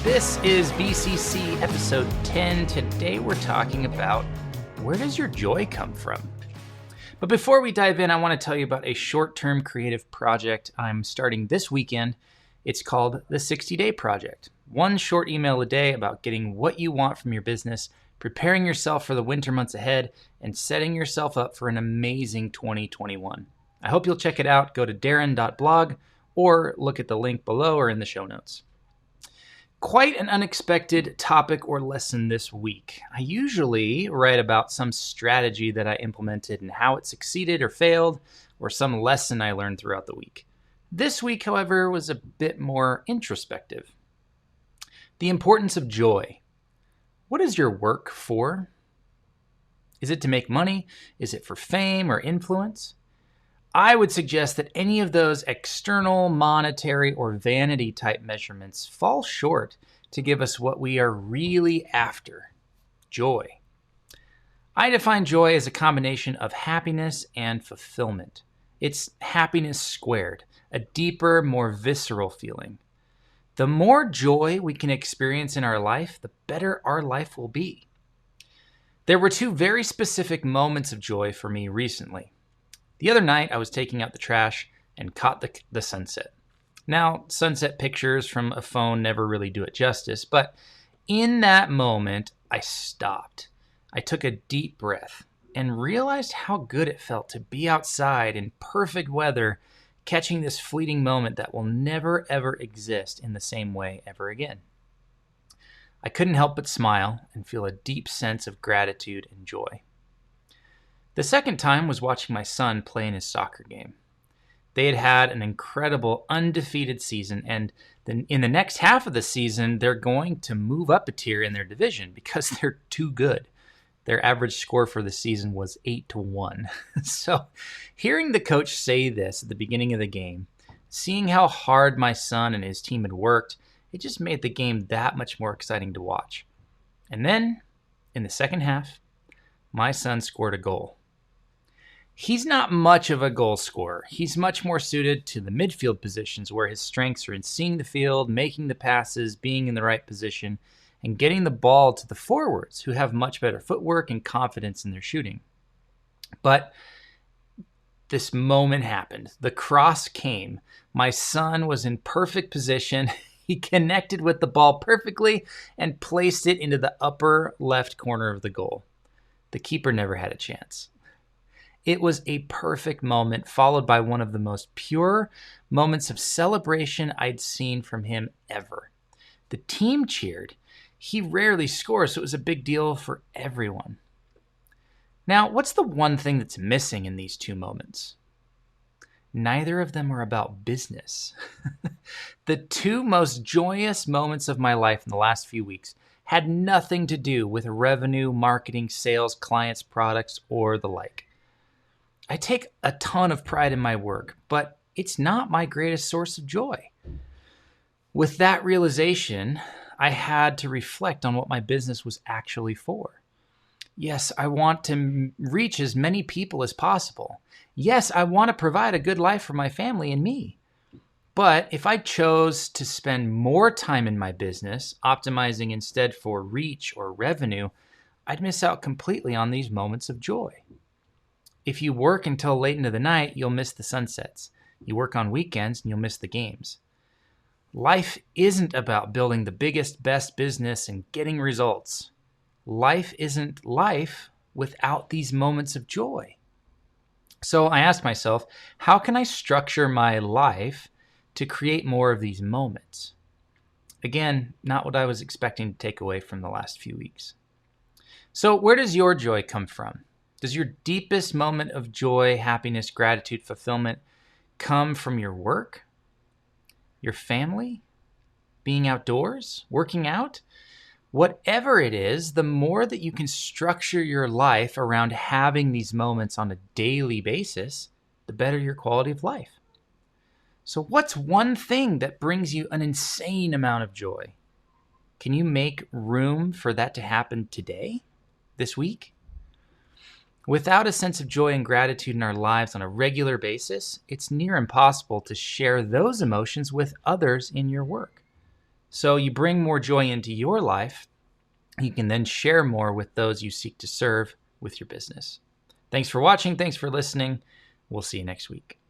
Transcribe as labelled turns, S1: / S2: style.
S1: This is BCC episode 10. Today we're talking about where does your joy come from? But before we dive in, I want to tell you about a short-term creative project I'm starting this weekend. It's called the 60-Day Project. One short email a day about getting what you want from your business, preparing yourself for the winter months ahead, and setting yourself up for an amazing 2021. I hope you'll check it out. Go to darren.blog or look at the link below or in the show notes. Quite an unexpected topic or lesson this week. I usually write about some strategy that I implemented and how it succeeded or failed, or some lesson I learned throughout the week. This week, however, was a bit more introspective. The importance of joy. What is your work for? Is it to make money? Is it for fame or influence? I would suggest that any of those external, monetary, or vanity type measurements fall short to give us what we are really after, joy. I define joy as a combination of happiness and fulfillment. It's happiness squared, a deeper, more visceral feeling. The more joy we can experience in our life, the better our life will be. There were two very specific moments of joy for me recently. The other night, I was taking out the trash and caught the sunset. Now, sunset pictures from a phone never really do it justice, but in that moment, I stopped. I took a deep breath and realized how good it felt to be outside in perfect weather, catching this fleeting moment that will never, ever exist in the same way ever again. I couldn't help but smile and feel a deep sense of gratitude and joy. The second time was watching my son play in his soccer game. They had had an incredible undefeated season, and then in the next half of the season, they're going to move up a tier in their division because they're too good. Their average score for the season was 8-1. So hearing the coach say this at the beginning of the game, seeing how hard my son and his team had worked, it just made the game that much more exciting to watch. And then, in the second half, my son scored a goal. He's not much of a goal scorer. He's much more suited to the midfield positions where his strengths are in seeing the field, making the passes, being in the right position, and getting the ball to the forwards who have much better footwork and confidence in their shooting. But this moment happened. The cross came. My son was in perfect position. He connected with the ball perfectly and placed it into the upper left corner of the goal. The keeper never had a chance. It was a perfect moment, followed by one of the most pure moments of celebration I'd seen from him ever. The team cheered. He rarely scores, so it was a big deal for everyone. Now, what's the one thing that's missing in these two moments? Neither of them are about business. The two most joyous moments of my life in the last few weeks had nothing to do with revenue, marketing, sales, clients, products, or the like. I take a ton of pride in my work, but it's not my greatest source of joy. With that realization, I had to reflect on what my business was actually for. Yes, I want to reach as many people as possible. Yes, I want to provide a good life for my family and me. But if I chose to spend more time in my business, optimizing instead for reach or revenue, I'd miss out completely on these moments of joy. If you work until late into the night, you'll miss the sunsets. You work on weekends and you'll miss the games. Life isn't about building the biggest, best business and getting results. Life isn't life without these moments of joy. So I asked myself, how can I structure my life to create more of these moments? Again, not what I was expecting to take away from the last few weeks. So where does your joy come from? Does your deepest moment of joy, happiness, gratitude, fulfillment come from your work, your family, being outdoors, working out? Whatever it is, the more that you can structure your life around having these moments on a daily basis, the better your quality of life. So what's one thing that brings you an insane amount of joy? Can you make room for that to happen today, this week? Without a sense of joy and gratitude in our lives on a regular basis, it's near impossible to share those emotions with others in your work. So you bring more joy into your life, you can then share more with those you seek to serve with your business. Thanks for watching. Thanks for listening. We'll see you next week.